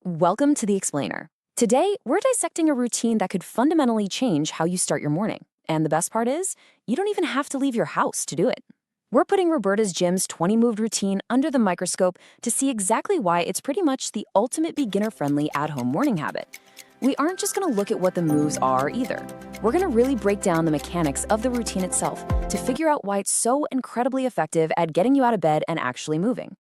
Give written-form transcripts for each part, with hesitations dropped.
Welcome to The Explainer. Today, we're dissecting a routine that could fundamentally change how you start your morning. And the best part is, you don't even have to leave your house to do it. We're putting Roberta's Gym's 20-moved routine under the microscope to see exactly why it's pretty much the ultimate beginner-friendly at-home morning habit. We aren't just going to look at what the moves are either. We're going to really break down the mechanics of the routine itself to figure out why it's so incredibly effective at getting you out of bed and actually moving.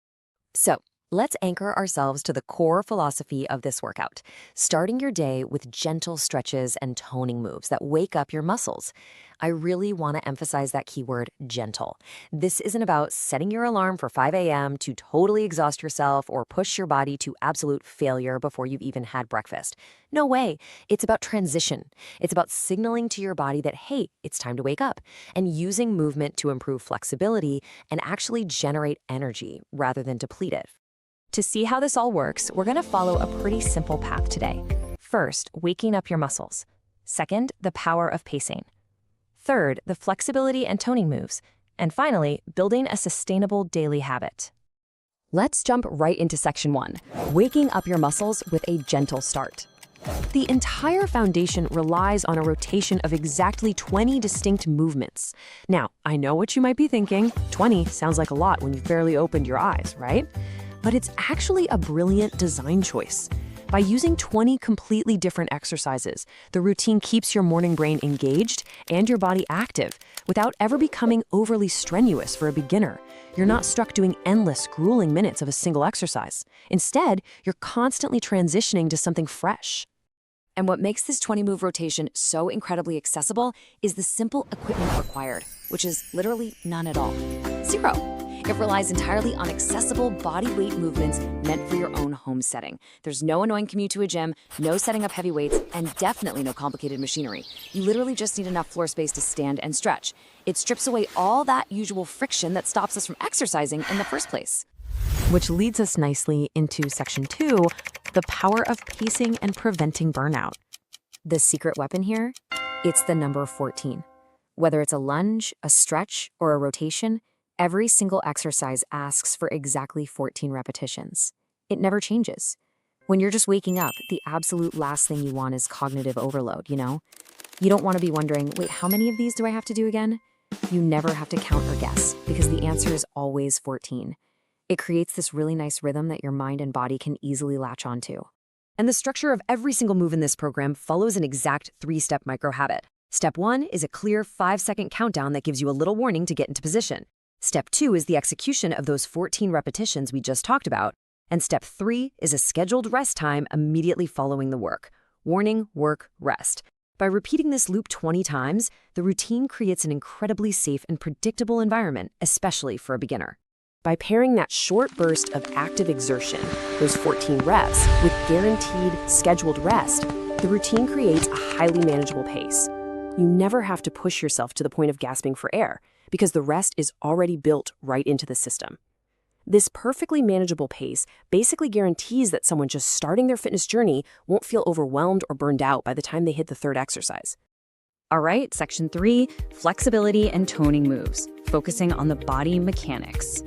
So, let's anchor ourselves to the core philosophy of this workout, starting your day with gentle stretches and toning moves that wake up your muscles. I really want to emphasize that keyword, gentle. This isn't about setting your alarm for 5 a.m. to totally exhaust yourself or push your body to absolute failure before you've even had breakfast. No way. It's about transition. It's about signaling to your body that, hey, it's time to wake up, and using movement to improve flexibility and actually generate energy rather than deplete it. To see how this all works, we're going to follow a pretty simple path today. First, waking up your muscles. Second, the power of pacing. Third, the flexibility and toning moves. And finally, building a sustainable daily habit. Let's jump right into section 1, waking up your muscles with a gentle start. The entire foundation relies on a rotation of exactly 20 distinct movements. Now, I know what you might be thinking. 20 sounds like a lot when you've barely opened your eyes, right? But it's actually a brilliant design choice. By using 20 completely different exercises, the routine keeps your morning brain engaged and your body active without ever becoming overly strenuous for a beginner. You're not stuck doing endless, grueling minutes of a single exercise. Instead, you're constantly transitioning to something fresh. And what makes this 20-move rotation so incredibly accessible is the simple equipment required, which is literally none at all. Zero. It relies entirely on accessible body weight movements meant for your own home setting. There's no annoying commute to a gym, no setting up heavy weights, and definitely no complicated machinery. You literally just need enough floor space to stand and stretch. It strips away all that usual friction that stops us from exercising in the first place. Which leads us nicely into section 2, the power of pacing and preventing burnout. The secret weapon here? It's the number 14. Whether it's a lunge, a stretch, or a rotation, every single exercise asks for exactly 14 repetitions. It never changes. When you're just waking up, the absolute last thing you want is cognitive overload, you know? You don't want to be wondering, wait, how many of these do I have to do again? You never have to count or guess, because the answer is always 14. It creates this really nice rhythm that your mind and body can easily latch onto. And the structure of every single move in this program follows an exact 3-step micro-habit. Step 1 is a clear 5-second countdown that gives you a little warning to get into position. Step 2 is the execution of those 14 repetitions we just talked about. And step 3 is a scheduled rest time immediately following the work. Warning, work, rest. By repeating this loop 20 times, the routine creates an incredibly safe and predictable environment, especially for a beginner. By pairing that short burst of active exertion, those 14 reps, with guaranteed scheduled rest, the routine creates a highly manageable pace. You never have to push yourself to the point of gasping for air, because the rest is already built right into the system. This perfectly manageable pace basically guarantees that someone just starting their fitness journey won't feel overwhelmed or burned out by the time they hit the third exercise. All right, section 3, flexibility and toning moves, focusing on the body mechanics.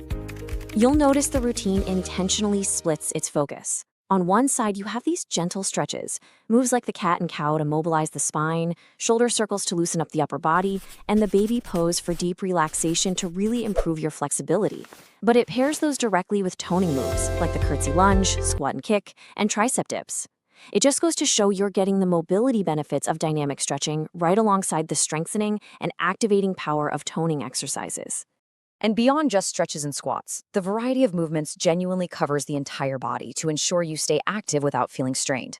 You'll notice the routine intentionally splits its focus. On one side, you have these gentle stretches, moves like the cat and cow to mobilize the spine, shoulder circles to loosen up the upper body, and the baby pose for deep relaxation to really improve your flexibility. But it pairs those directly with toning moves, like the curtsy lunge, squat and kick, and tricep dips. It just goes to show you're getting the mobility benefits of dynamic stretching right alongside the strengthening and activating power of toning exercises. And beyond just stretches and squats, the variety of movements genuinely covers the entire body to ensure you stay active without feeling strained.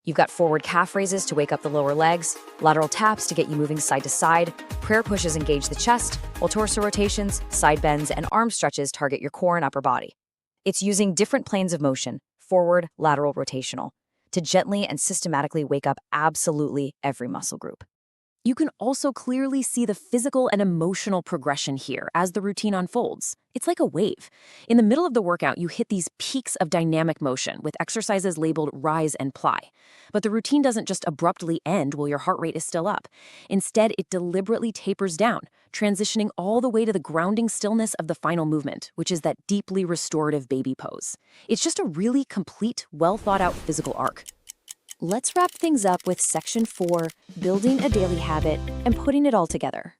You've got forward calf raises to wake up the lower legs, lateral taps to get you moving side to side, prayer pushes engage the chest, while torso rotations, side bends, and arm stretches target your core and upper body. It's using different planes of motion, forward, lateral, rotational, to gently and systematically wake up absolutely every muscle group. You can also clearly see the physical and emotional progression here as the routine unfolds. It's like a wave. In the middle of the workout, you hit these peaks of dynamic motion with exercises labeled rise and ply. But the routine doesn't just abruptly end while your heart rate is still up. Instead, it deliberately tapers down, transitioning all the way to the grounding stillness of the final movement, which is that deeply restorative baby pose. It's just a really complete, well-thought-out physical arc. Let's wrap things up with section 4, building a daily habit and putting it all together.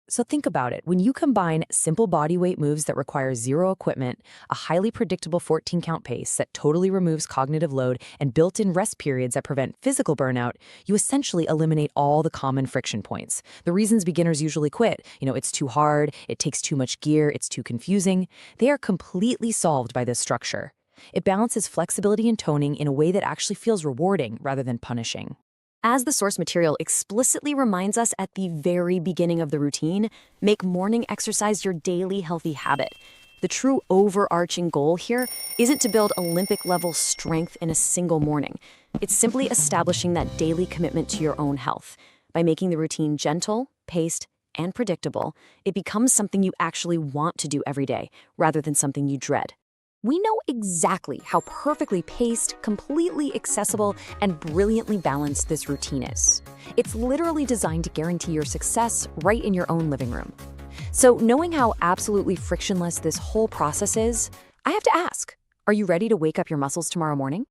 So think about it. When you combine simple bodyweight moves that require zero equipment, a highly predictable 14-count pace that totally removes cognitive load, and built-in rest periods that prevent physical burnout, you essentially eliminate all the common friction points. The reasons beginners usually quit, it's too hard, it takes too much gear, it's too confusing, they are completely solved by this structure. It balances flexibility and toning in a way that actually feels rewarding rather than punishing. As the source material explicitly reminds us at the very beginning of the routine, make morning exercise your daily healthy habit. The true overarching goal here isn't to build Olympic-level strength in a single morning. It's simply establishing that daily commitment to your own health. By making the routine gentle, paced, and predictable, it becomes something you actually want to do every day, rather than something you dread. We know exactly how perfectly paced, completely accessible, and brilliantly balanced this routine is. It's literally designed to guarantee your success right in your own living room. So, knowing how absolutely frictionless this whole process is, I have to ask, are you ready to wake up your muscles tomorrow morning?